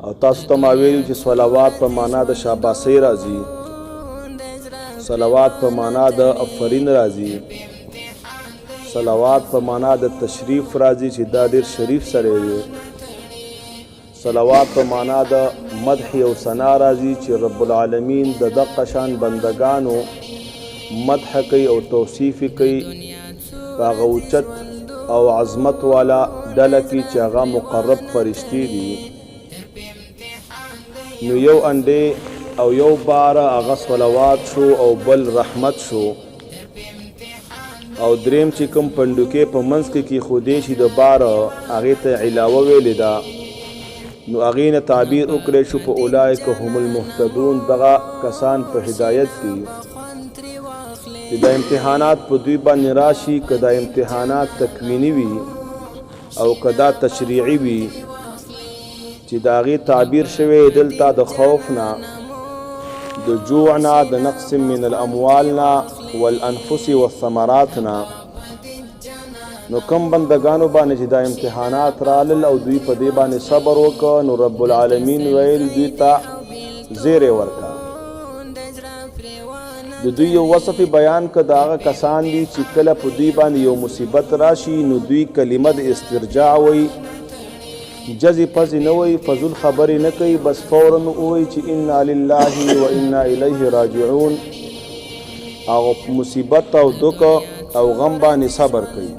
او تاسو ته ما ویلي چې صلوات په معنا د شاباسۍ راځي، صلوات په معنا د افرین راځي، صلوات په معنا د تشریف راځي چې دا ډېر شریف سړی دی، صلوات په معنا د مدح او ثنا راځي چې رب العالمین د دغه شان بندگانو مدح کوي او توصیف کوي په هغه اوچت او عظمت والا ډله کې چې هغه مقرب فرشتي دي. نو یو انډې او یو باره هغه صلوات شو او بل رحمت شو، او دریم چې کوم پنډوکې په منځ کې کېښودی شي د باره هغې ته علاوه ویلې ده، نو هغې نه تعبیر وکړی شو په اولئک هم المهتدون، دغه کسان په هدایت کې چې دا امتحانات په دوی باندې راشي، که دا امتحانات تکویني وي او که دا تشریعي وي، چې د هغې تعبیر شوی دلته د خوف نه، د جوع نه، د نقص من الاموال نه، والانفس والثمرات نه. نو کم بندگانو باندې چې دا امتحانات رالل او دوی په دې باندې صبر وکړه، نو رب العالمین ویل دوی ته زیری ورکړه. د دوی یو وصف بیان کړه، د هغه کسان دي چې کله په دوی باندې یو مصیبت راشي نو دوی کلمه د استرجاع وایي، جزی پزی نه وایي، فضول خبرې نه کوي، بس فوراً وایي چې انا لله و انا الیه راجعون، او مصیبت او دکه او غم باندې صبر کوي.